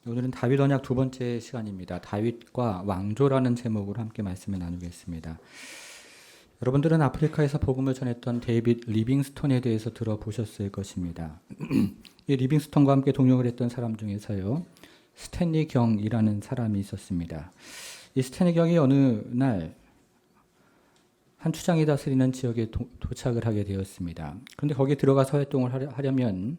오늘은 다윗 언약 두 번째 시간입니다. 다윗과 왕조라는 제목으로 함께 말씀을 나누겠습니다. 여러분들은 아프리카에서 복음을 전했던 데이빗 리빙스톤에 대해서 들어보셨을 것입니다. 이 리빙스톤과 함께 동역을 했던 사람 중에서요, 스탠리 경이라는 사람이 있었습니다. 이 스탠리 경이 어느 날 한 추장이 다스리는 지역에 도착을 하게 되었습니다. 그런데 거기에 들어가서 활동을 하려면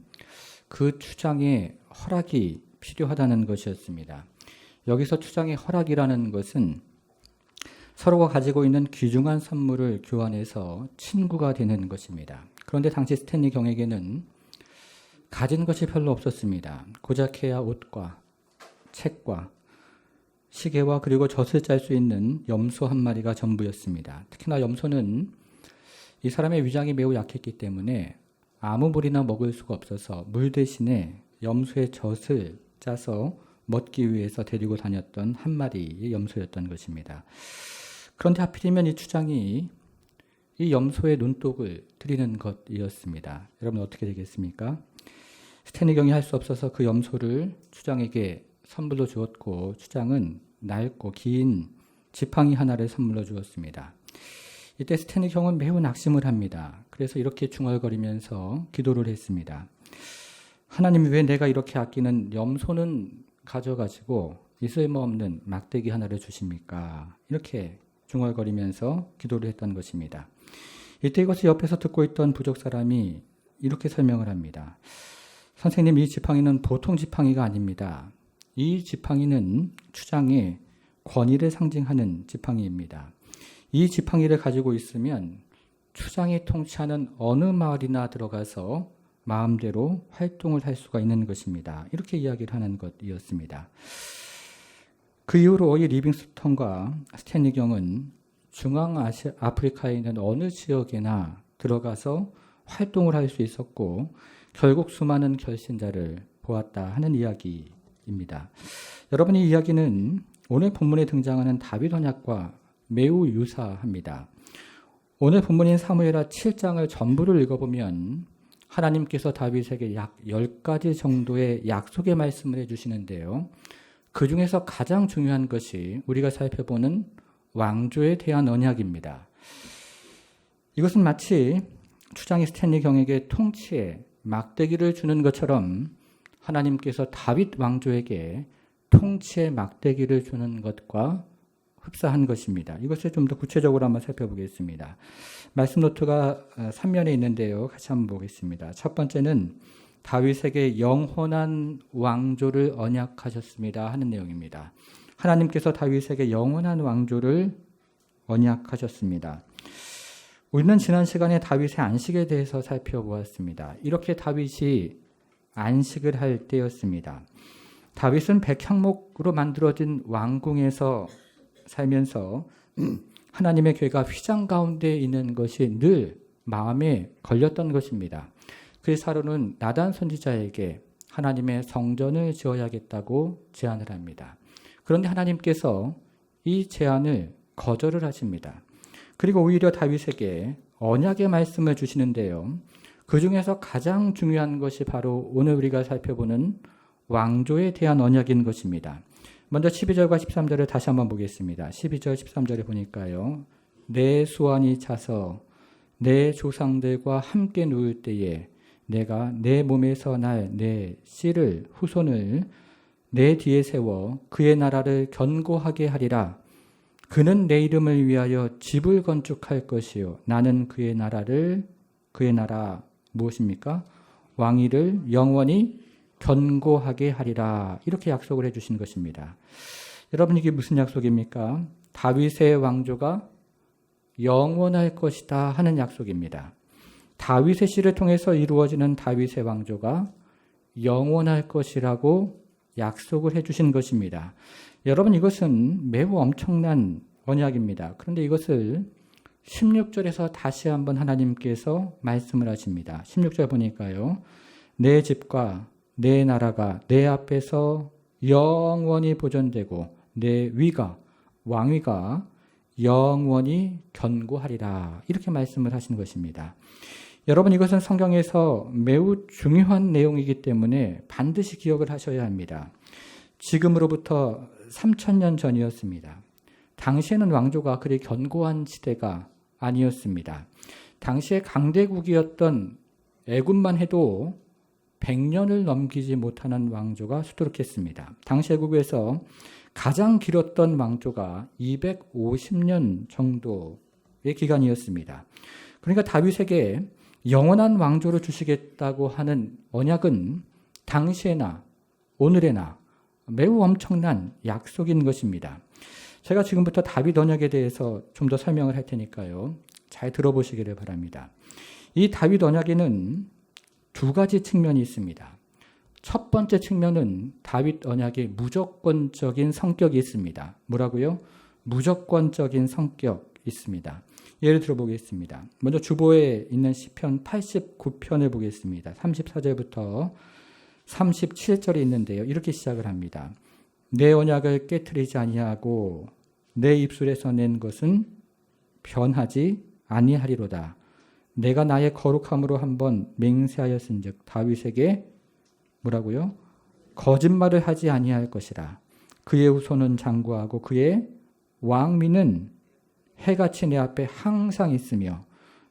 그 추장의 허락이 필요하다는 것이었습니다. 여기서 추장의 허락이라는 것은 서로가 가지고 있는 귀중한 선물을 교환해서 친구가 되는 것입니다. 그런데 당시 스탠리 경에게는 가진 것이 별로 없었습니다. 고작해야 옷과 책과 시계와 그리고 젖을 짤 수 있는 염소 한 마리가 전부였습니다. 특히나 염소는 이 사람의 위장이 매우 약했기 때문에 아무 물이나 먹을 수가 없어서 물 대신에 염소의 젖을 짜서 먹기 위해서 데리고 다녔던 한 마리의 염소였던 것입니다. 그런데 하필이면 이 추장이 이 염소의 눈독을 들이는 것이었습니다. 여러분 어떻게 되겠습니까? 스탠리 경이 할 수 없어서 그 염소를 추장에게 선물로 주었고, 추장은 낡고 긴 지팡이 하나를 선물로 주었습니다. 이때 스탠리 경은 매우 낙심을 합니다. 그래서 이렇게 중얼거리면서 기도를 했습니다. 하나님이 왜 내가 이렇게 아끼는 염소는 가져가시고 이 쓸모없는 막대기 하나를 주십니까? 이렇게 중얼거리면서 기도를 했던 것입니다. 이때 이것을 옆에서 듣고 있던 부족 사람이 이렇게 설명을 합니다. 선생님, 이 지팡이는 보통 지팡이가 아닙니다. 이 지팡이는 추장의 권위를 상징하는 지팡이입니다. 이 지팡이를 가지고 있으면 추장이 통치하는 어느 마을이나 들어가서 마음대로 활동을 할 수가 있는 것입니다. 이렇게 이야기를 하는 것이었습니다. 그 이후로 이 리빙스톤과 스탠리 경은 아프리카에 있는 어느 지역에나 들어가서 활동을 할 수 있었고, 결국 수많은 결신자를 보았다 하는 이야기입니다. 여러분, 이 이야기는 오늘 본문에 등장하는 다윗 언약과 매우 유사합니다. 오늘 본문인 사무엘하 7장을 전부를 읽어보면 하나님께서 다윗에게 약 10가지 정도의 약속의 말씀을 해주시는데요. 그 중에서 가장 중요한 것이 우리가 살펴보는 왕조에 대한 언약입니다. 이것은 마치 추장이 스탠리 경에게 통치의 막대기를 주는 것처럼 하나님께서 다윗 왕조에게 통치의 막대기를 주는 것과 흡사한 것입니다. 이것을 좀 더 구체적으로 한번 살펴보겠습니다. 말씀 노트가 3면에 있는데요. 같이 한번 보겠습니다. 첫 번째는 다윗에게 영원한 왕조를 언약하셨습니다 하는 내용입니다. 하나님께서 다윗에게 영원한 왕조를 언약하셨습니다. 우리는 지난 시간에 다윗의 안식에 대해서 살펴보았습니다. 이렇게 다윗이 안식을 할 때였습니다. 다윗은 백향목으로 만들어진 왕궁에서 살면서 하나님의 궤가 휘장 가운데 있는 것이 늘 마음에 걸렸던 것입니다. 그래서 사울은 나단 선지자에게 하나님의 성전을 지어야겠다고 제안을 합니다. 그런데 하나님께서 이 제안을 거절을 하십니다. 그리고 오히려 다윗에게 언약의 말씀을 주시는데요. 그 중에서 가장 중요한 것이 바로 오늘 우리가 살펴보는 왕조에 대한 언약인 것입니다. 먼저 12절과 13절을 다시 한번 보겠습니다. 12절, 13절에 보니까요. 내 수완이 차서 내 조상들과 함께 누울 때에 내가 내 몸에서 날 내 씨를 후손을 내 뒤에 세워 그의 나라를 견고하게 하리라. 그는 내 이름을 위하여 집을 건축할 것이요. 나는 그의 나라 무엇입니까? 왕위를 영원히 견고하게 하리라. 이렇게 약속을 해주신 것입니다. 여러분, 이게 무슨 약속입니까? 다윗의 왕조가 영원할 것이다 하는 약속입니다. 다윗의 씨를 통해서 이루어지는 다윗의 왕조가 영원할 것이라고 약속을 해주신 것입니다. 여러분, 이것은 매우 엄청난 언약입니다. 그런데 이것을 16절에서 다시 한번 하나님께서 말씀을 하십니다. 16절 보니까요. 내 집과 내 나라가 내 앞에서 영원히 보존되고 내 왕위가 영원히 견고하리라. 이렇게 말씀을 하신 것입니다. 여러분, 이것은 성경에서 매우 중요한 내용이기 때문에 반드시 기억을 하셔야 합니다. 지금으로부터 3000년 전이었습니다. 당시에는 왕조가 그리 견고한 시대가 아니었습니다. 당시에 강대국이었던 애굽만 해도 100년을 넘기지 못하는 왕조가 수두룩했습니다. 당시 애굽에서 가장 길었던 왕조가 250년 정도의 기간이었습니다. 그러니까 다윗에게 영원한 왕조를 주시겠다고 하는 언약은 당시에나 오늘에나 매우 엄청난 약속인 것입니다. 제가 지금부터 다윗 언약에 대해서 좀 더 설명을 할 테니까요. 잘 들어보시기를 바랍니다. 이 다윗 언약에는 두 가지 측면이 있습니다. 첫 번째 측면은 다윗 언약의 무조건적인 성격이 있습니다. 뭐라고요? 무조건적인 성격이 있습니다. 예를 들어보겠습니다. 먼저 주보에 있는 시편 89편을 보겠습니다. 34절부터 37절에 있는데요. 이렇게 시작을 합니다. 내 언약을 깨트리지 아니하고 내 입술에서 낸 것은 변하지 아니하리로다. 내가 나의 거룩함으로 한번 맹세하였은즉 다윗에게 뭐라고요? 거짓말을 하지 아니할 것이라. 그의 후손은 장구하고 그의 왕미는 해같이 내 앞에 항상 있으며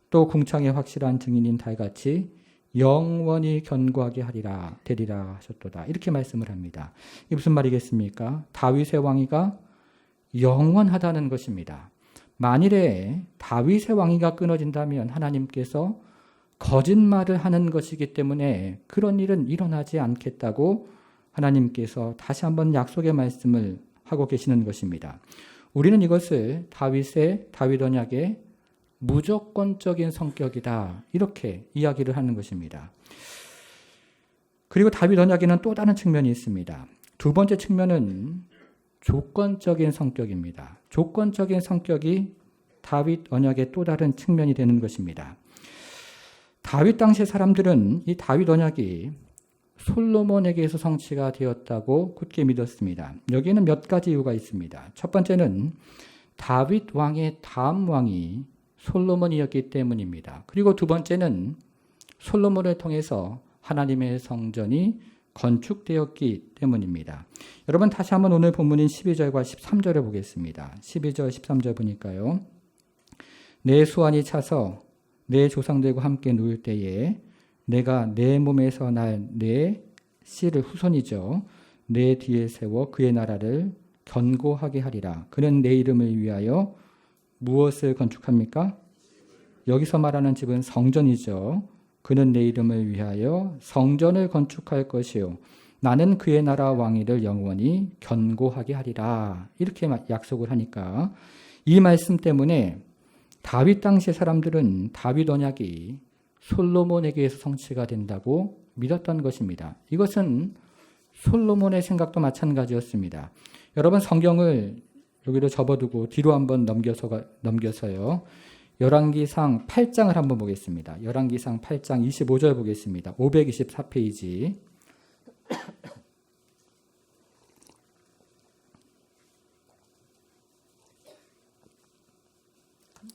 또 궁창의 확실한 증인인 달같이 영원히 견고하게 하리라 되리라 하셨도다. 이렇게 말씀을 합니다. 이게 무슨 말이겠습니까? 다윗의 왕위가 영원하다는 것입니다. 만일에 다윗의 왕위가 끊어진다면 하나님께서 거짓말을 하는 것이기 때문에 그런 일은 일어나지 않겠다고 하나님께서 다시 한번 약속의 말씀을 하고 계시는 것입니다. 우리는 이것을 다윗 언약의 무조건적인 성격이다 이렇게 이야기를 하는 것입니다. 그리고 다윗 언약에는 또 다른 측면이 있습니다. 두 번째 측면은 조건적인 성격입니다. 조건적인 성격이 다윗 언약의 또 다른 측면이 되는 것입니다. 다윗 당시의 사람들은 이 다윗 언약이 솔로몬에게서 성취가 되었다고 굳게 믿었습니다. 여기에는 몇 가지 이유가 있습니다. 첫 번째는 다윗 왕의 다음 왕이 솔로몬이었기 때문입니다. 그리고 두 번째는 솔로몬을 통해서 하나님의 성전이 건축되었기 때문입니다. 여러분 다시 한번 오늘 본문인 12절과 13절을 보겠습니다. 12절 13절 보니까요. 내 수완이 차서 내 조상들과 함께 누울 때에 내가 내 몸에서 날 내 씨를 후손이죠. 내 뒤에 세워 그의 나라를 견고하게 하리라. 그는 내 이름을 위하여 무엇을 건축합니까? 여기서 말하는 집은 성전이죠. 그는 내 이름을 위하여 성전을 건축할 것이요. 나는 그의 나라 왕위를 영원히 견고하게 하리라. 이렇게 약속을 하니까 이 말씀 때문에 다윗 당시의 사람들은 다윗 언약이 솔로몬에게서 성취가 된다고 믿었던 것입니다. 이것은 솔로몬의 생각도 마찬가지였습니다. 여러분 성경을 여기로 접어두고 뒤로 한번 넘겨서요. 열왕기상 8장을 한번 보겠습니다. 열왕기상 8장 25절 보겠습니다. 524페이지.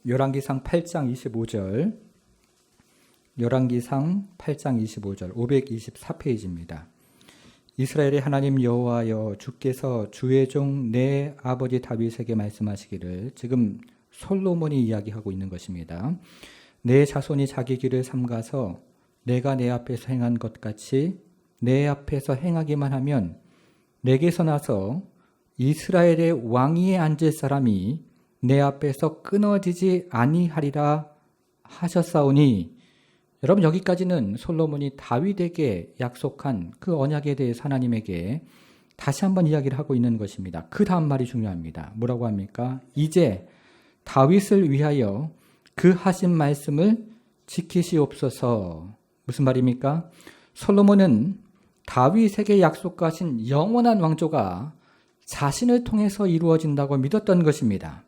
열왕기상 8장 25절. 열왕기상 8장 25절 524페이지입니다. 이스라엘의 하나님 여호와여 주께서 주의 종 내 아버지 다윗에게 말씀하시기를 지금 솔로몬이 이야기하고 있는 것입니다. 내 자손이 자기 길을 삼가서 내가 내 앞에서 행한 것 같이 내 앞에서 행하기만 하면 내게서 나서 이스라엘의 왕위에 앉을 사람이 내 앞에서 끊어지지 아니하리라 하셨사오니. 여러분 여기까지는 솔로몬이 다윗에게 약속한 그 언약에 대해서 하나님에게 다시 한번 이야기를 하고 있는 것입니다. 그 다음 말이 중요합니다. 뭐라고 합니까? 이제 다윗을 위하여 그 하신 말씀을 지키시옵소서. 무슨 말입니까? 솔로몬은 다윗에게 약속하신 영원한 왕조가 자신을 통해서 이루어진다고 믿었던 것입니다.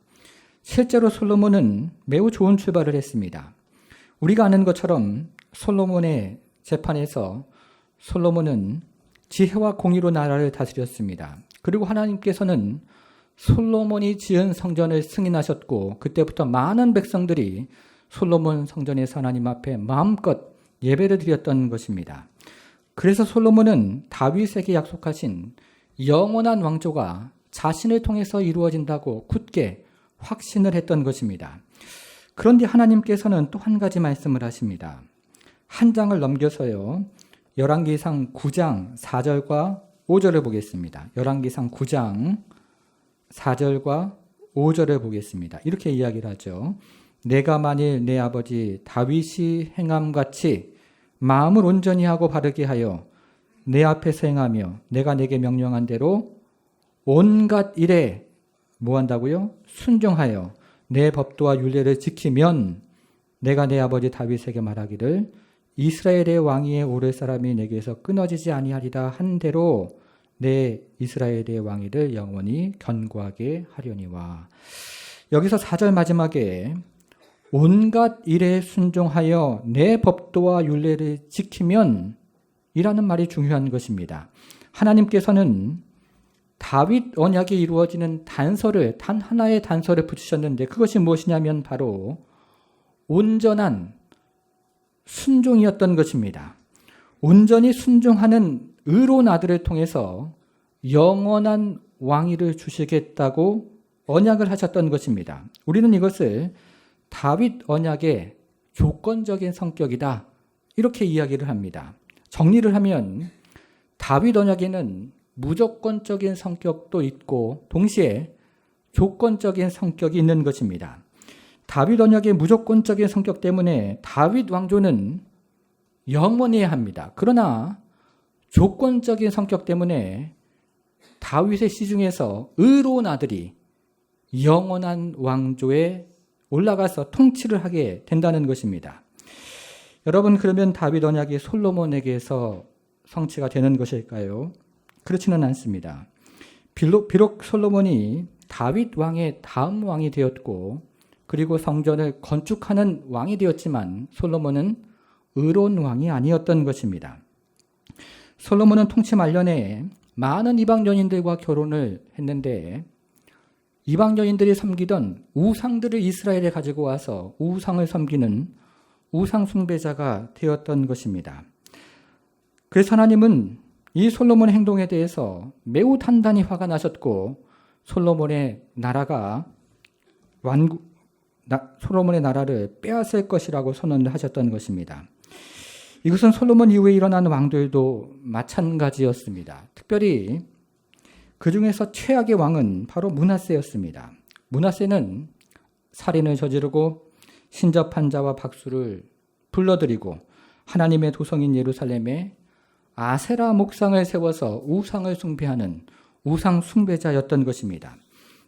실제로 솔로몬은 매우 좋은 출발을 했습니다. 우리가 아는 것처럼 솔로몬의 재판에서 솔로몬은 지혜와 공의로 나라를 다스렸습니다. 그리고 하나님께서는 솔로몬이 지은 성전을 승인하셨고 그때부터 많은 백성들이 솔로몬 성전에서 하나님 앞에 마음껏 예배를 드렸던 것입니다. 그래서 솔로몬은 다윗에게 약속하신 영원한 왕조가 자신을 통해서 이루어진다고 굳게 확신을 했던 것입니다. 그런데 하나님께서는 또 한 가지 말씀을 하십니다. 한 장을 넘겨서요. 열왕기상 9장 4절과 5절을 보겠습니다. 열왕기상 9장 4절과 5절을 보겠습니다. 이렇게 이야기를 하죠. 내가 만일 내 아버지 다윗이 행함같이 마음을 온전히 하고 바르게 하여 내 앞에서 행하며 내가 내게 명령한 대로 온갖 일에 뭐 한다고요? 순종하여 내 법도와 율례를 지키면 내가 내 아버지 다윗에게 말하기를 이스라엘의 왕위에 오를 사람이 내게서 끊어지지 아니하리라 한 대로 내 이스라엘의 왕위를 영원히 견고하게 하려니와. 여기서 4절 마지막에 온갖 일에 순종하여 내 법도와 율례를 지키면 이라는 말이 중요한 것입니다. 하나님께서는 다윗 언약이 이루어지는 단서를, 단 하나의 단서를 붙이셨는데 그것이 무엇이냐면 바로 온전한 순종이었던 것입니다. 온전히 순종하는 의로운 아들을 통해서 영원한 왕위를 주시겠다고 언약을 하셨던 것입니다. 우리는 이것을 다윗 언약의 조건적인 성격이다 이렇게 이야기를 합니다. 정리를 하면 다윗 언약에는 무조건적인 성격도 있고 동시에 조건적인 성격이 있는 것입니다. 다윗 언약의 무조건적인 성격 때문에 다윗 왕조는 영원해야 합니다. 그러나 조건적인 성격 때문에 다윗의 시중에서 의로운 아들이 영원한 왕조에 올라가서 통치를 하게 된다는 것입니다. 여러분, 그러면 다윗 언약이 솔로몬에게서 성취가 되는 것일까요? 그렇지는 않습니다. 비록 솔로몬이 다윗 왕의 다음 왕이 되었고 그리고 성전을 건축하는 왕이 되었지만 솔로몬은 의로운 왕이 아니었던 것입니다. 솔로몬은 통치 말년에 많은 이방 여인들과 결혼을 했는데 이방 여인들이 섬기던 우상들을 이스라엘에 가지고 와서 우상을 섬기는 우상 숭배자가 되었던 것입니다. 그래서 하나님은 이 솔로몬의 행동에 대해서 매우 단단히 화가 나셨고 솔로몬의 나라를 빼앗을 것이라고 선언을 하셨던 것입니다. 이것은 솔로몬 이후에 일어난 왕들도 마찬가지였습니다. 특별히 그 중에서 최악의 왕은 바로 므낫세였습니다. 므낫세는 살인을 저지르고 신접한 자와 박수를 불러들이고 하나님의 도성인 예루살렘에 아세라 목상을 세워서 우상을 숭배하는 우상 숭배자였던 것입니다.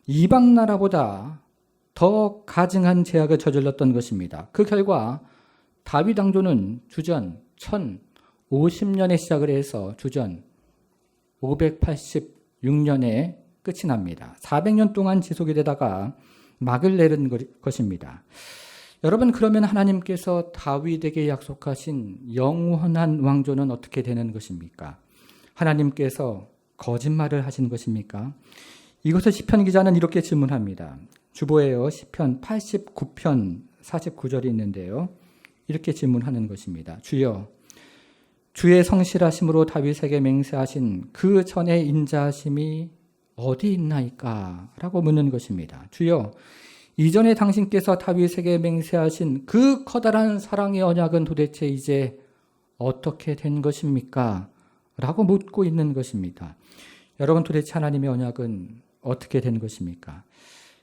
이방 나라보다 더 가증한 죄악을 저질렀던 것입니다. 그 결과 다윗 왕조는 주전 1050년에 시작을 해서 주전 586년에 끝이 납니다. 400년 동안 지속이 되다가 막을 내린 것입니다. 여러분, 그러면 하나님께서 다윗에게 약속하신 영원한 왕조는 어떻게 되는 것입니까? 하나님께서 거짓말을 하신 것입니까? 이것을 시편 기자는 이렇게 질문합니다. 주보에요. 시편 89편 49절이 있는데요. 이렇게 질문하는 것입니다. 주여, 주의 성실하심으로 다윗에게 맹세하신 그 전의 인자하심이 어디 있나이까? 라고 묻는 것입니다. 주여, 이전에 당신께서 다윗에게 맹세하신 그 커다란 사랑의 언약은 도대체 이제 어떻게 된 것입니까? 라고 묻고 있는 것입니다. 여러분, 도대체 하나님의 언약은 어떻게 된 것입니까?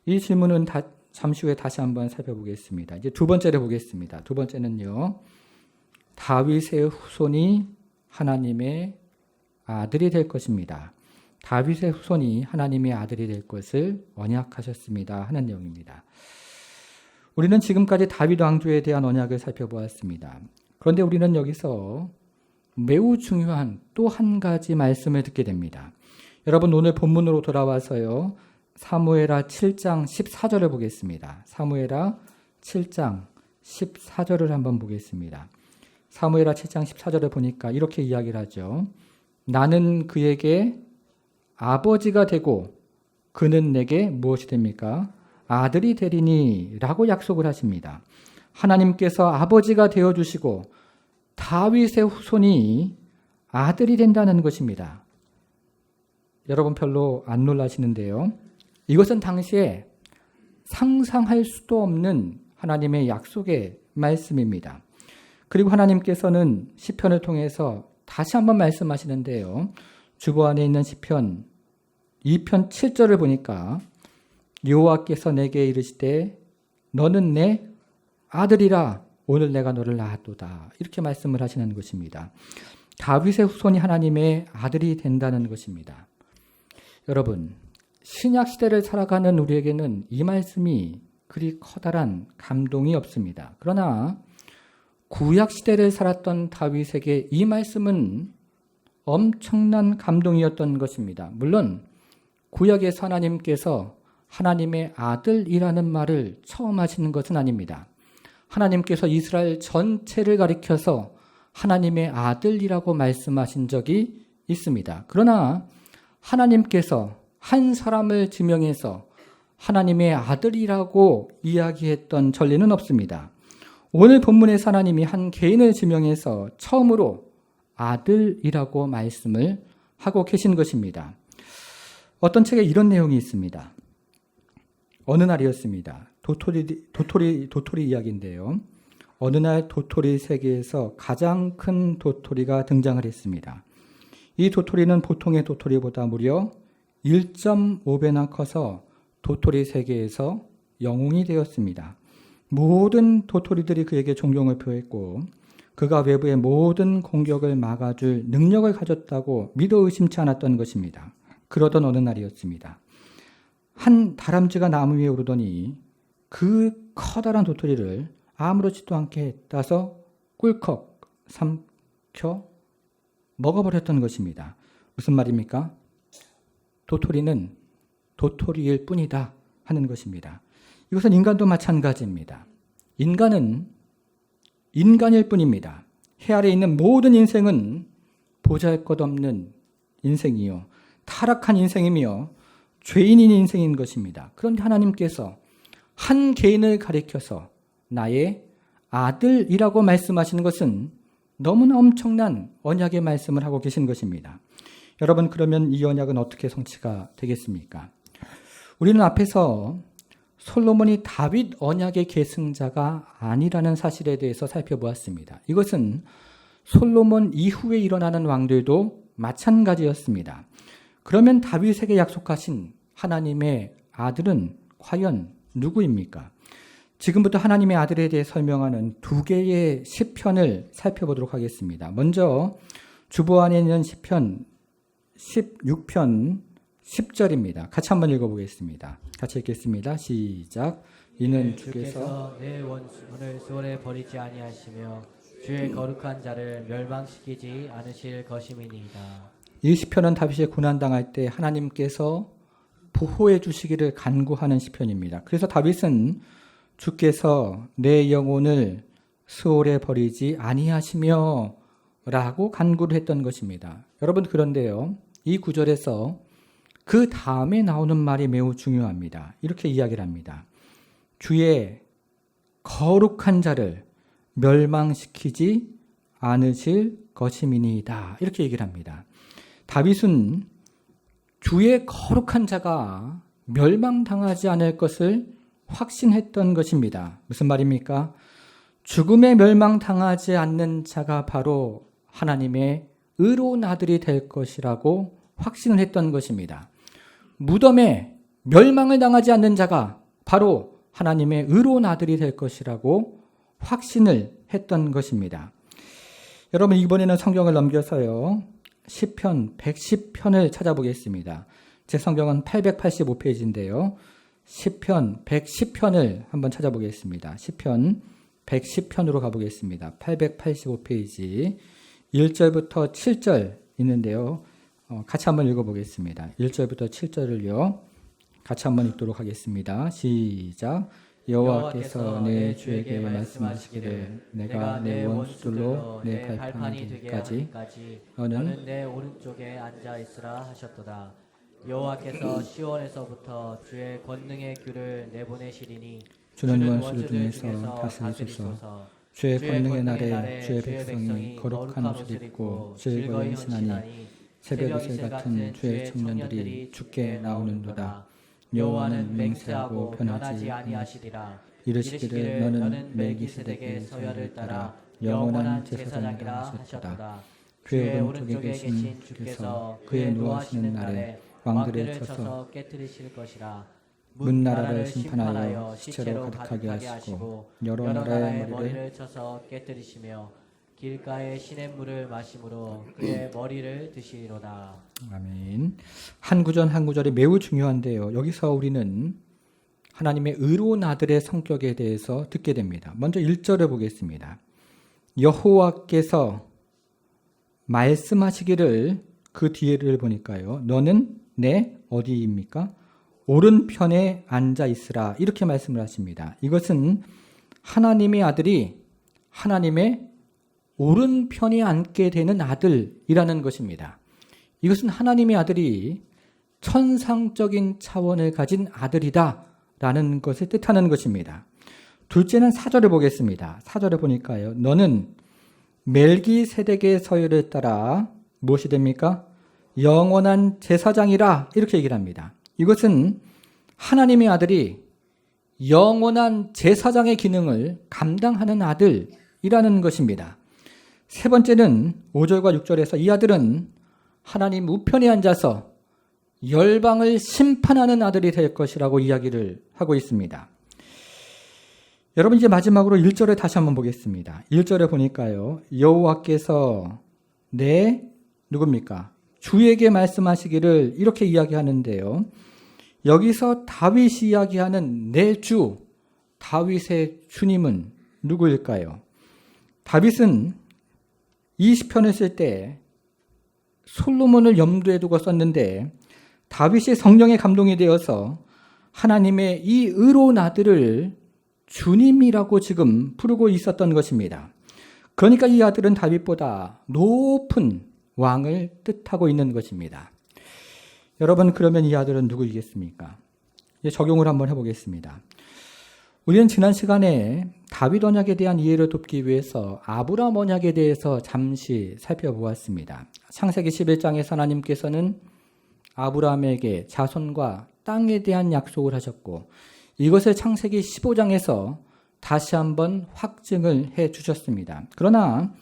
이 질문은 잠시 후에 다시 한번 살펴보겠습니다. 이제 두 번째를 보겠습니다. 두 번째는요, 다윗의 후손이 하나님의 아들이 될 것입니다. 다윗의 후손이 하나님의 아들이 될 것을 언약하셨습니다 하는 내용입니다. 우리는 지금까지 다윗 왕조에 대한 언약을 살펴보았습니다. 그런데 우리는 여기서 매우 중요한 또 한 가지 말씀을 듣게 됩니다. 여러분, 오늘 본문으로 돌아와서요, 사무엘하 7장 14절을 보겠습니다. 사무엘하 7장 14절을 한번 보겠습니다. 사무엘하 7장 14절을 보니까 이렇게 이야기를 하죠. 나는 그에게 아버지가 되고 그는 내게 무엇이 됩니까? 아들이 되리니 라고 약속을 하십니다. 하나님께서 아버지가 되어주시고 다윗의 후손이 아들이 된다는 것입니다. 여러분 별로 안 놀라시는데요. 이것은 당시에 상상할 수도 없는 하나님의 약속의 말씀입니다. 그리고 하나님께서는 시편을 통해서 다시 한번 말씀하시는데요. 주보 안에 있는 시편 2편 7절을 보니까 여호와께서 내게 이르시되 너는 내 아들이라 오늘 내가 너를 낳았도다. 이렇게 말씀을 하시는 것입니다. 다윗의 후손이 하나님의 아들이 된다는 것입니다. 여러분, 신약 시대를 살아가는 우리에게는 이 말씀이 그리 커다란 감동이 없습니다. 그러나 구약 시대를 살았던 다윗에게 이 말씀은 엄청난 감동이었던 것입니다. 물론 구약에서 하나님께서 하나님의 아들이라는 말을 처음 하시는 것은 아닙니다. 하나님께서 이스라엘 전체를 가리켜서 하나님의 아들이라고 말씀하신 적이 있습니다. 그러나 하나님께서 한 사람을 지명해서 하나님의 아들이라고 이야기했던 전례는 없습니다. 오늘 본문에서 하나님이 한 개인을 지명해서 처음으로 아들이라고 말씀을 하고 계신 것입니다. 어떤 책에 이런 내용이 있습니다. 어느 날이었습니다. 도토리 이야기인데요. 어느 날 도토리 세계에서 가장 큰 도토리가 등장을 했습니다. 이 도토리는 보통의 도토리보다 무려 1.5배나 커서 도토리 세계에서 영웅이 되었습니다. 모든 도토리들이 그에게 존경을 표했고 그가 외부의 모든 공격을 막아줄 능력을 가졌다고 믿어 의심치 않았던 것입니다. 그러던 어느 날이었습니다. 한 다람쥐가 나무 위에 오르더니 그 커다란 도토리를 아무렇지도 않게 따서 꿀꺽 삼켜 먹어버렸던 것입니다. 무슨 말입니까? 도토리는 도토리일 뿐이다 하는 것입니다. 이것은 인간도 마찬가지입니다. 인간은 인간일 뿐입니다. 해 아래에 있는 모든 인생은 보잘것없는 인생이요, 타락한 인생이며 죄인인 인생인 것입니다. 그런데 하나님께서 한 개인을 가리켜서 나의 아들이라고 말씀하시는 것은 너무나 엄청난 언약의 말씀을 하고 계신 것입니다. 여러분, 그러면 이 언약은 어떻게 성취가 되겠습니까? 우리는 앞에서 솔로몬이 다윗 언약의 계승자가 아니라는 사실에 대해서 살펴보았습니다. 이것은 솔로몬 이후에 일어나는 왕들도 마찬가지였습니다. 그러면 다윗에게 약속하신 하나님의 아들은 과연 누구입니까? 지금부터 하나님의 아들에 대해 설명하는 두 개의 시편을 살펴보도록 하겠습니다. 먼저 주보 안에 있는 시편 16편 10절입니다. 같이 한번 읽어보겠습니다. 같이 읽겠습니다. 시작. 이는 주께서 내 원수를 손에 버리지 아니하시며 주의 거룩한 자를 멸망시키지 않으실 것임이니이다. 이 시편은 다윗이 고난당할 때 하나님께서 보호해 주시기를 간구하는 시편입니다. 그래서 다윗은 주께서 내 영혼을 수월에 버리지 아니하시며 라고 간구를 했던 것입니다. 여러분, 그런데요, 이 구절에서 그 다음에 나오는 말이 매우 중요합니다. 이렇게 이야기를 합니다. 주의 거룩한 자를 멸망시키지 않으실 것임이니이다. 이렇게 얘기를 합니다. 다윗은 주의 거룩한 자가 멸망당하지 않을 것을 확신했던 것입니다. 무슨 말입니까? 죽음에 멸망당하지 않는 자가 바로 하나님의 의로운 아들이 될 것이라고 확신을 했던 것입니다. 무덤에 멸망을 당하지 않는 자가 바로 하나님의 의로운 아들이 될 것이라고 확신을 했던 것입니다. 여러분, 이번에는 성경을 넘겨서요, 시편 110편을 찾아보겠습니다. 제 성경은 885페이지인데요. 시편 110편을 한번 찾아보겠습니다. 시편 110편으로 가보겠습니다. 885페이지 1절부터 7절 있는데요. 같이 한번 읽어보겠습니다. 1절부터 7절을요. 같이 한번 읽도록 하겠습니다. 시작. 여호와께서 내 주에게 말씀하시기를 내가 내 원수들로 내 발판이 되기까지 너는 내 오른쪽에 앉아 있으라 하셨도다. 여호와께서 시온에서부터 주의 권능의 귤을 내보내시리니 주는 원수들 중에서 다스리소서. 주의 권능의 날에 주의 백성이 거룩한 옷을 입고 즐거이 신하니 새벽 이슬 같은 주의 청년들이 주께 나오는도다. 여호와는 맹세하고 변하지 아니하시리라. 이르시기를 너는 멜기세덱의 서열을 따라 영원한 제사장이라 하셨도다. 그의 오른쪽에 계신 주께서 그의 노하시는 날에 왕들을 쳐서 깨뜨리실 것이라. 문 나라를 심판하여 시체로 가득하게 하시고 여러 나라의 머리를 쳐서 깨뜨리시며 길가에 시냇물을 마심으로 그의 머리를 드시리로다. 아멘. 한 구절 한 구절이 매우 중요한데요. 여기서 우리는 하나님의 의로운 아들의 성격에 대해서 듣게 됩니다. 먼저 1절을 보겠습니다. 여호와께서 말씀하시기를, 그 뒤를 보니까요. 너는 내 어디입니까? 오른편에 앉아 있으라. 이렇게 말씀을 하십니다. 이것은 하나님의 아들이 하나님의 오른편에 앉게 되는 아들이라는 것입니다. 이것은 하나님의 아들이 천상적인 차원을 가진 아들이다라는 것을 뜻하는 것입니다. 둘째는 4절을 보겠습니다. 4절을 보니까요. 너는 멜기세덱의 서열을 따라 무엇이 됩니까? 영원한 제사장이라. 이렇게 얘기를 합니다. 이것은 하나님의 아들이 영원한 제사장의 기능을 감당하는 아들이라는 것입니다. 세 번째는 5절과 6절에서 이 아들은 하나님 우편에 앉아서 열방을 심판하는 아들이 될 것이라고 이야기를 하고 있습니다. 여러분, 이제 마지막으로 1절을 다시 한번 보겠습니다. 1절에 보니까요. 여호와께서 누굽니까? 주에게 말씀하시기를 이렇게 이야기하는데요. 여기서 다윗이 이야기하는 내 주, 다윗의 주님은 누구일까요? 다윗은 이 시편을 쓸 때 솔로몬을 염두에 두고 썼는데 다윗이 성령에 감동이 되어서 하나님의 이 의로운 아들을 주님이라고 지금 부르고 있었던 것입니다. 그러니까 이 아들은 다윗보다 높은 왕을 뜻하고 있는 것입니다. 여러분, 그러면 이 아들은 누구이겠습니까? 이제 적용을 한번 해보겠습니다. 우리는 지난 시간에 다윗 언약에 대한 이해를 돕기 위해서 아브라함 언약에 대해서 잠시 살펴보았습니다. 창세기 11장에서 하나님께서는 아브라함에게 자손과 땅에 대한 약속을 하셨고 이것을 창세기 15장에서 다시 한번 확증을 해 주셨습니다. 그러나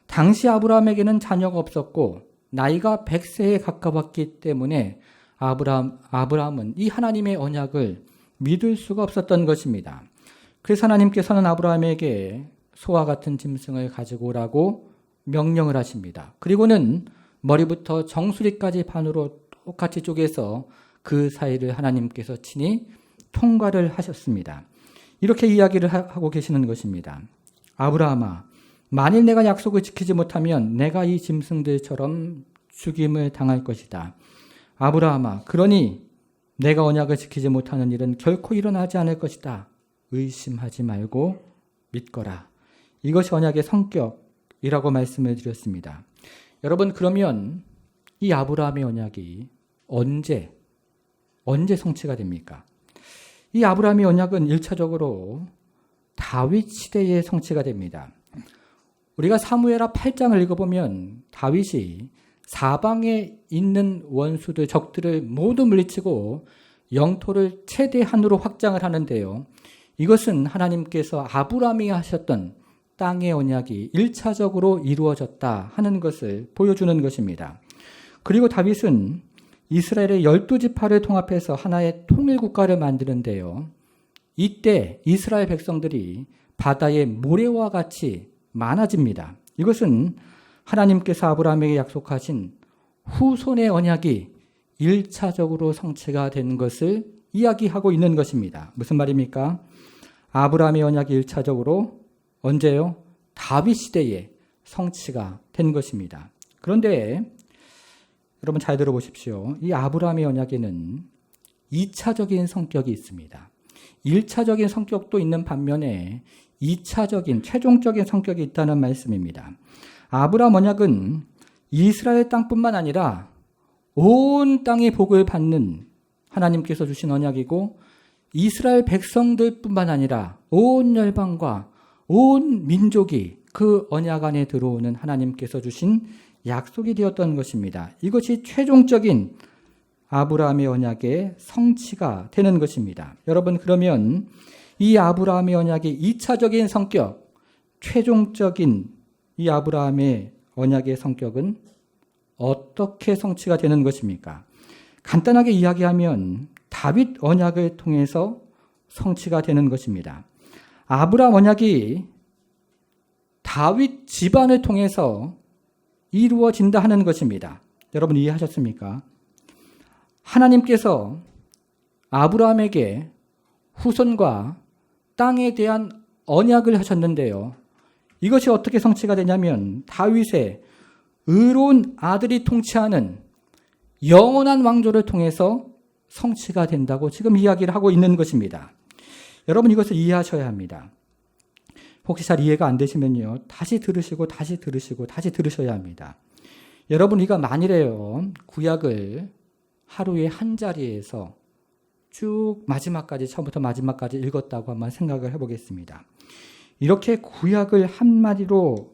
당시 아브라함에게는 자녀가 없었고 나이가 100세에 가까웠기 때문에 아브라함은 이 하나님의 언약을 믿을 수가 없었던 것입니다. 그래서 하나님께서는 아브라함에게 소와 같은 짐승을 가지고 오라고 명령을 하십니다. 그리고는 머리부터 정수리까지 반으로 똑같이 쪼개서 그 사이를 하나님께서 친히 통과를 하셨습니다. 이렇게 이야기를 하고 계시는 것입니다. 아브라함아, 만일 내가 약속을 지키지 못하면 내가 이 짐승들처럼 죽임을 당할 것이다. 아브라함아, 그러니 내가 언약을 지키지 못하는 일은 결코 일어나지 않을 것이다. 의심하지 말고 믿거라. 이것이 언약의 성격이라고 말씀을 드렸습니다. 여러분, 그러면 이 아브라함의 언약이 언제 성취가 됩니까? 이 아브라함의 언약은 1차적으로 다윗 시대에 성취가 됩니다. 우리가 사무엘하 8장을 읽어보면 다윗이 사방에 있는 원수들, 적들을 모두 물리치고 영토를 최대한으로 확장을 하는데요. 이것은 하나님께서 아브라함이 하셨던 땅의 언약이 1차적으로 이루어졌다 하는 것을 보여주는 것입니다. 그리고 다윗은 이스라엘의 12지파를 통합해서 하나의 통일국가를 만드는데요. 이때 이스라엘 백성들이 바다의 모래와 같이 많아집니다. 이것은 하나님께서 아브라함에게 약속하신 후손의 언약이 1차적으로 성취가 된 것을 이야기하고 있는 것입니다. 무슨 말입니까? 아브라함의 언약이 1차적으로 언제요? 다윗 시대에 성취가 된 것입니다. 그런데 여러분 잘 들어보십시오. 이 아브라함의 언약에는 2차적인 성격이 있습니다. 1차적인 성격도 있는 반면에 2차적인 최종적인 성격이 있다는 말씀입니다. 아브라함 언약은 이스라엘 땅뿐만 아니라 온 땅의 복을 받는 하나님께서 주신 언약이고 이스라엘 백성들뿐만 아니라 온 열방과 온 민족이 그 언약 안에 들어오는 하나님께서 주신 약속이 되었던 것입니다. 이것이 최종적인 아브라함의 언약의 성취가 되는 것입니다. 여러분, 그러면 이 아브라함의 언약의 2차적인 성격, 최종적인 이 아브라함의 언약의 성격은 어떻게 성취가 되는 것입니까? 간단하게 이야기하면 다윗 언약을 통해서 성취가 되는 것입니다. 아브라함 언약이 다윗 집안을 통해서 이루어진다 하는 것입니다. 여러분 이해하셨습니까? 하나님께서 아브라함에게 후손과 땅에 대한 언약을 하셨는데요. 이것이 어떻게 성취가 되냐면 다윗의 의로운 아들이 통치하는 영원한 왕조를 통해서 성취가 된다고 지금 이야기를 하고 있는 것입니다. 여러분 이것을 이해하셔야 합니다. 혹시 잘 이해가 안 되시면요. 다시 들으시고 다시 들으셔야 합니다. 여러분 우리가 만일에요. 구약을 하루에 한 자리에서 쭉 마지막까지 처음부터 마지막까지 읽었다고 한번 생각을 해보겠습니다. 이렇게 구약을 한마디로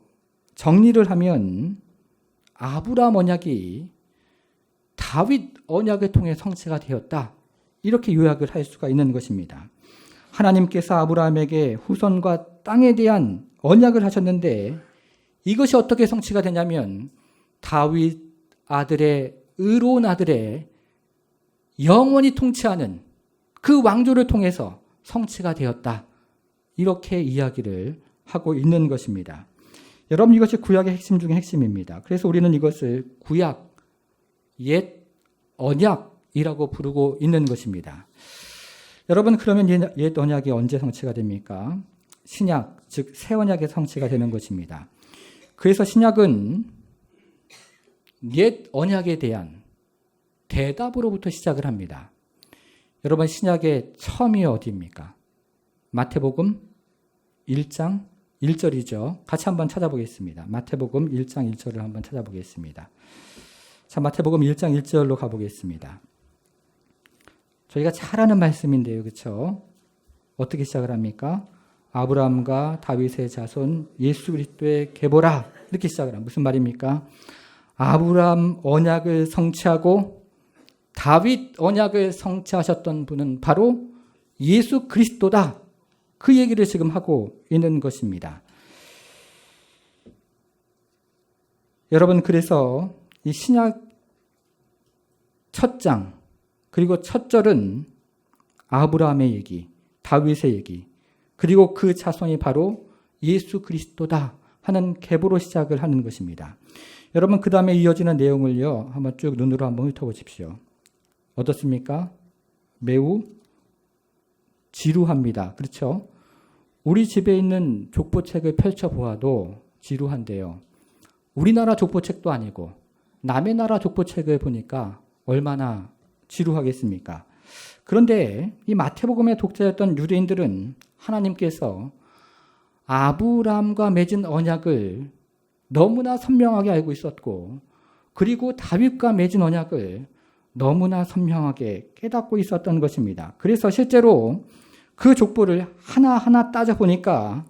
정리를 하면 아브라함 언약이 다윗 언약을 통해 성취가 되었다. 이렇게 요약을 할 수가 있는 것입니다. 하나님께서 아브라함에게 후손과 땅에 대한 언약을 하셨는데 이것이 어떻게 성취가 되냐면 다윗 아들의 의로운 아들의 영원히 통치하는 그 왕조를 통해서 성취가 되었다. 이렇게 이야기를 하고 있는 것입니다. 여러분 이것이 구약의 핵심 중에 핵심입니다. 그래서 우리는 이것을 구약, 옛 언약이라고 부르고 있는 것입니다. 여러분 그러면 옛 언약이 언제 성취가 됩니까? 신약, 즉 새 언약의 성취가 되는 것입니다. 그래서 신약은 옛 언약에 대한 대답으로부터 시작을 합니다. 여러분 신약의 처음이 어디입니까? 마태복음 1장 1절이죠. 같이 한번 찾아보겠습니다. 마태복음 1장 1절을 한번 찾아보겠습니다. 자, 마태복음 1장 1절로 가보겠습니다. 저희가 잘 아는 말씀인데요. 그렇죠? 어떻게 시작을 합니까? 아브라함과 다윗의 자손 예수 그리스도의 계보라. 이렇게 시작을 합니다. 무슨 말입니까? 아브라함 언약을 성취하고 다윗 언약을 성취하셨던 분은 바로 예수 그리스도다. 그 얘기를 지금 하고 있는 것입니다. 여러분 그래서 이 신약 첫 장 그리고 첫 절은 아브라함의 얘기, 다윗의 얘기, 그리고 그 자손이 바로 예수 그리스도다 하는 계보로 시작을 하는 것입니다. 여러분 그 다음에 이어지는 내용을요 한번 쭉 눈으로 한번 훑어보십시오. 어떻습니까? 매우 지루합니다. 그렇죠? 우리 집에 있는 족보책을 펼쳐보아도 지루한데요. 우리나라 족보책도 아니고 남의 나라 족보책을 보니까 얼마나 지루하겠습니까? 그런데 이 마태복음의 독자였던 유대인들은 하나님께서 아브라함과 맺은 언약을 너무나 선명하게 알고 있었고 그리고 다윗과 맺은 언약을 너무나 선명하게 깨닫고 있었던 것입니다. 그래서 실제로 그 족보를 하나하나 따져보니까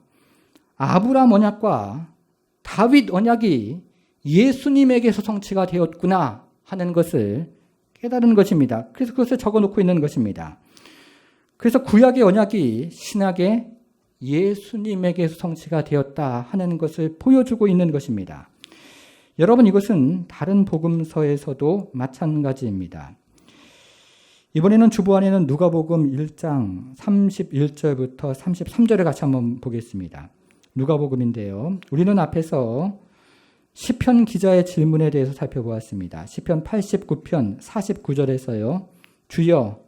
아브라함 언약과 다윗 언약이 예수님에게서 성취가 되었구나 하는 것을 깨달은 것입니다. 그래서 그것을 적어놓고 있는 것입니다. 그래서 구약의 언약이 신약의 예수님에게서 성취가 되었다 하는 것을 보여주고 있는 것입니다. 여러분 이것은 다른 복음서에서도 마찬가지입니다. 이번에는 주보안에는 누가복음 1장 31절부터 33절을 같이 한번 보겠습니다. 누가복음인데요. 우리는 앞에서 시편 기자의 질문에 대해서 살펴보았습니다. 시편 89편 49절에서요. 주여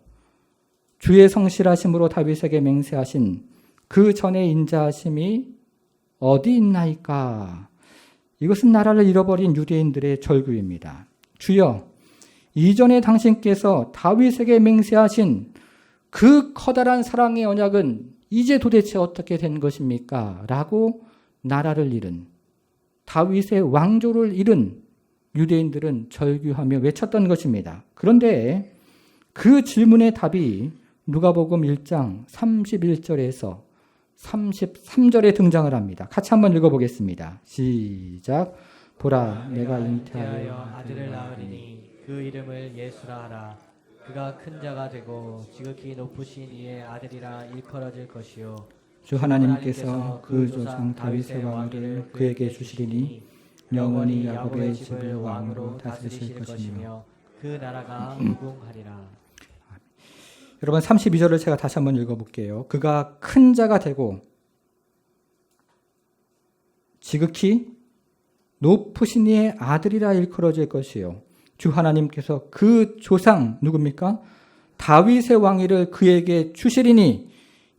주의 성실하심으로 다윗에게 맹세하신 그 전에 인자하심이 어디 있나이까? 이것은 나라를 잃어버린 유대인들의 절규입니다. 주여 이전에 당신께서 다윗에게 맹세하신 그 커다란 사랑의 언약은 이제 도대체 어떻게 된 것입니까? 라고 나라를 잃은 다윗의 왕조를 잃은 유대인들은 절규하며 외쳤던 것입니다. 그런데 그 질문의 답이 누가복음 1장 31절에서 33절에 등장을 합니다. 같이 한번 읽어보겠습니다. 시작. 보라 내가 잉태하여 잉태하여 아들을 낳으리니 그 이름을 예수라 하라. 그가 큰 자가 되고 지극히 높으신 이의 아들이라 일컬어질 것이요 주 하나님께서 그 조상 다윗의 왕위를 그에게 주시리니 영원히 야곱의 집을 왕으로 다스리실 것이며 그 나라가 무궁하리라. 여러분 32절을 제가 다시 한번 읽어볼게요. 그가 큰 자가 되고 지극히 높으신 이의 아들이라 일컬어질 것이요 주 하나님께서 그 조상 누굽니까? 다윗의 왕위를 그에게 주시리니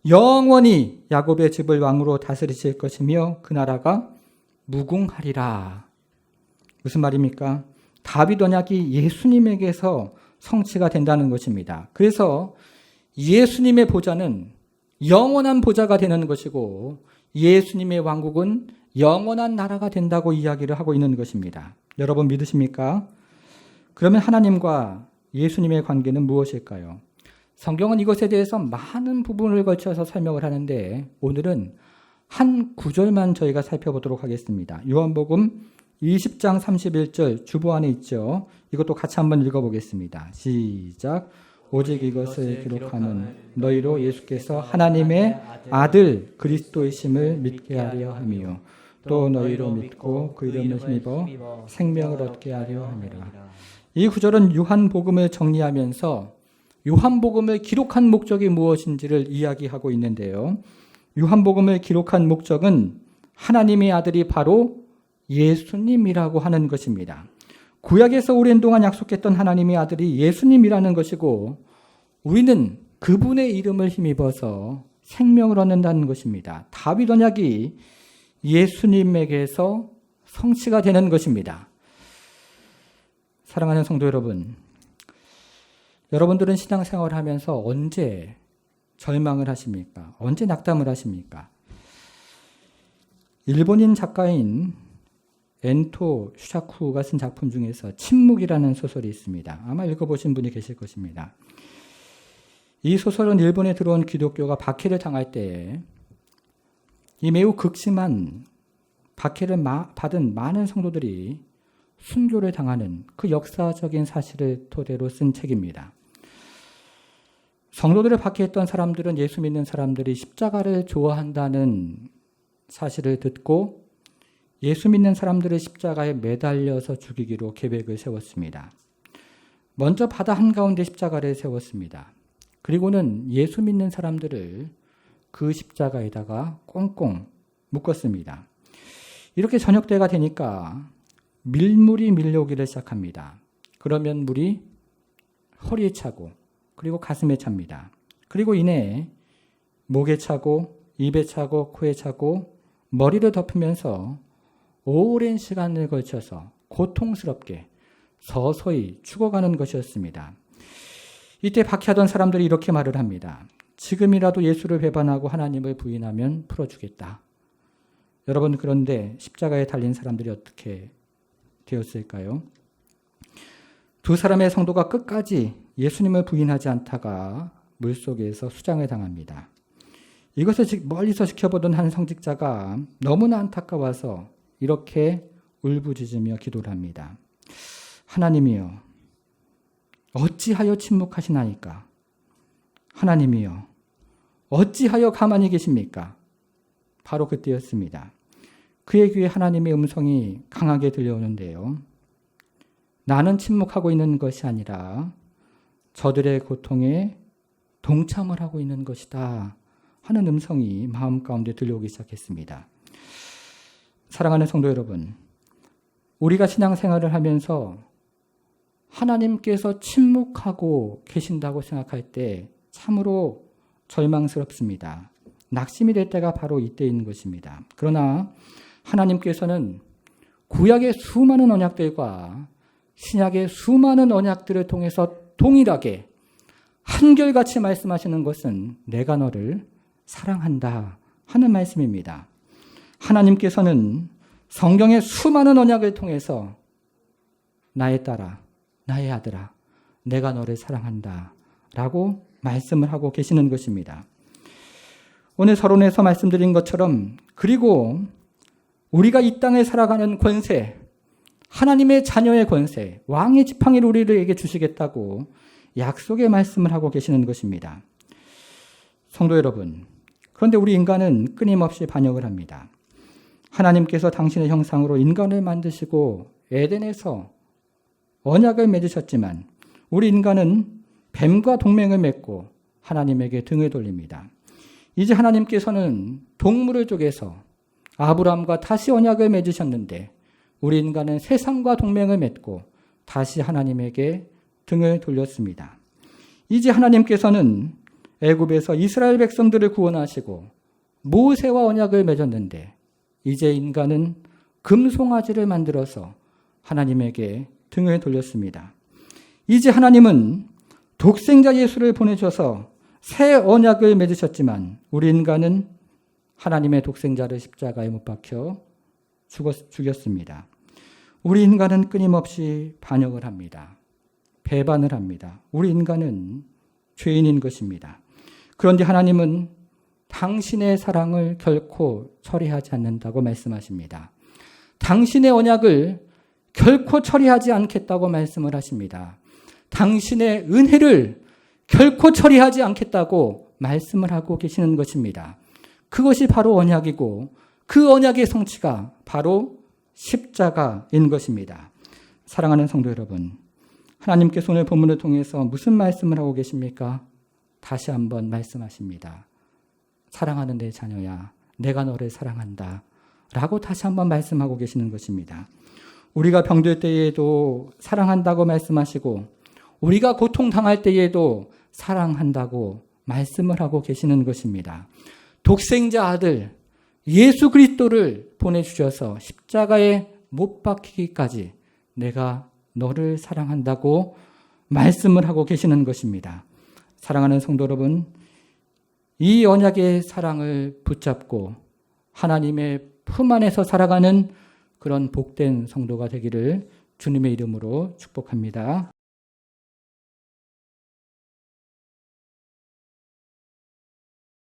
영원히 야곱의 집을 왕으로 다스리실 것이며 그 나라가 무궁하리라. 무슨 말입니까? 다윗 언약이 예수님에게서 성취가 된다는 것입니다. 그래서 예수님의 보좌는 영원한 보좌가 되는 것이고 예수님의 왕국은 영원한 나라가 된다고 이야기를 하고 있는 것입니다. 여러분 믿으십니까? 그러면 하나님과 예수님의 관계는 무엇일까요? 성경은 이것에 대해서 많은 부분을 걸쳐서 설명을 하는데 오늘은 한 구절만 저희가 살펴보도록 하겠습니다. 요한복음 20장 31절 주보 안에 있죠. 이것도 같이 한번 읽어보겠습니다. 시작. 오직 이것을 기록하는 너희로 예수께서 하나님의 아들 그리스도이심을 믿게 하려 함이요 또 너희로 믿고 그 이름을 힘입어 생명을 얻게 하려 함이라. 이 구절은 요한복음을 정리하면서 요한복음을 기록한 목적이 무엇인지를 이야기하고 있는데요. 요한복음을 기록한 목적은 하나님의 아들이 바로 예수님이라고 하는 것입니다. 구약에서 오랜 동안 약속했던 하나님의 아들이 예수님이라는 것이고 우리는 그분의 이름을 힘입어서 생명을 얻는다는 것입니다. 다윗 언약이 예수님에게서 성취가 되는 것입니다. 사랑하는 성도 여러분, 여러분들은 신앙생활을 하면서 언제 절망을 하십니까? 언제 낙담을 하십니까? 일본인 작가인 엔토 슈사쿠가 쓴 작품 중에서 침묵이라는 소설이 있습니다. 아마 읽어보신 분이 계실 것입니다. 이 소설은 일본에 들어온 기독교가 박해를 당할 때에 이 매우 극심한 박해를 받은 많은 성도들이 순교를 당하는 그 역사적인 사실을 토대로 쓴 책입니다. 성도들을 박해했던 사람들은 예수 믿는 사람들이 십자가를 좋아한다는 사실을 듣고 예수 믿는 사람들을 십자가에 매달려서 죽이기로 계획을 세웠습니다. 먼저 바다 한가운데 십자가를 세웠습니다. 그리고는 예수 믿는 사람들을 그 십자가에다가 꽁꽁 묶었습니다. 이렇게 저녁 때가 되니까 밀물이 밀려오기를 시작합니다. 그러면 물이 허리에 차고 그리고 가슴에 찹니다. 그리고 이내 목에 차고 입에 차고 코에 차고 머리를 덮으면서 오랜 시간을 걸쳐서 고통스럽게 서서히 죽어가는 것이었습니다. 이때 박해하던 사람들이 이렇게 말을 합니다. 지금이라도 예수를 배반하고 하나님을 부인하면 풀어주겠다. 여러분 그런데 십자가에 달린 사람들이 어떻게 되었을까요? 두 사람의 성도가 끝까지 예수님을 부인하지 않다가 물속에서 수장을 당합니다. 이것을 멀리서 지켜보던 한 성직자가 너무나 안타까워서 이렇게 울부짖으며 기도를 합니다. 하나님이여 어찌하여 침묵하시나이까? 하나님이여 어찌하여 가만히 계십니까? 바로 그때였습니다. 그의 귀에 하나님의 음성이 강하게 들려오는데요. 나는 침묵하고 있는 것이 아니라 저들의 고통에 동참을 하고 있는 것이다 하는 음성이 마음 가운데 들려오기 시작했습니다. 사랑하는 성도 여러분, 우리가 신앙생활을 하면서 하나님께서 침묵하고 계신다고 생각할 때 참으로 절망스럽습니다. 낙심이 될 때가 바로 이때인 것입니다. 그러나 하나님께서는 구약의 수많은 언약들과 신약의 수많은 언약들을 통해서 동일하게 한결같이 말씀하시는 것은 내가 너를 사랑한다 하는 말씀입니다. 하나님께서는 성경의 수많은 언약을 통해서 나의 딸아, 나의 아들아, 내가 너를 사랑한다 라고 말씀을 하고 계시는 것입니다. 오늘 서론에서 말씀드린 것처럼 그리고 우리가 이 땅에 살아가는 권세, 하나님의 자녀의 권세, 왕의 지팡이를 우리에게 주시겠다고 약속의 말씀을 하고 계시는 것입니다. 성도 여러분, 그런데 우리 인간은 끊임없이 반역을 합니다. 하나님께서 당신의 형상으로 인간을 만드시고 에덴에서 언약을 맺으셨지만 우리 인간은 뱀과 동맹을 맺고 하나님에게 등을 돌립니다. 이제 하나님께서는 동물을 쪼개서 아브라함과 다시 언약을 맺으셨는데 우리 인간은 세상과 동맹을 맺고 다시 하나님에게 등을 돌렸습니다. 이제 하나님께서는 애굽에서 이스라엘 백성들을 구원하시고 모세와 언약을 맺었는데 이제 인간은 금송아지를 만들어서 하나님에게 등을 돌렸습니다. 이제 하나님은 독생자 예수를 보내셔서 새 언약을 맺으셨지만 우리 인간은 하나님의 독생자를 십자가에 못 박혀 죽였습니다. 우리 인간은 끊임없이 반역을 합니다. 배반을 합니다. 우리 인간은 죄인인 것입니다. 그런데 하나님은 당신의 사랑을 결코 처리하지 않는다고 말씀하십니다. 당신의 언약을 결코 처리하지 않겠다고 말씀을 하십니다. 당신의 은혜를 결코 처리하지 않겠다고 말씀을 하고 계시는 것입니다. 그것이 바로 언약이고 그 언약의 성취가 바로 십자가인 것입니다. 사랑하는 성도 여러분, 하나님께서 오늘 본문을 통해서 무슨 말씀을 하고 계십니까? 다시 한번 말씀하십니다. 사랑하는 내 자녀야, 내가 너를 사랑한다 라고 다시 한번 말씀하고 계시는 것입니다. 우리가 병들 때에도 사랑한다고 말씀하시고 우리가 고통당할 때에도 사랑한다고 말씀을 하고 계시는 것입니다. 독생자 아들 예수 그리스도를 보내주셔서 십자가에 못 박히기까지 내가 너를 사랑한다고 말씀을 하고 계시는 것입니다. 사랑하는 성도 여러분, 이 언약의 사랑을 붙잡고 하나님의 품 안에서 살아가는 그런 복된 성도가 되기를 주님의 이름으로 축복합니다.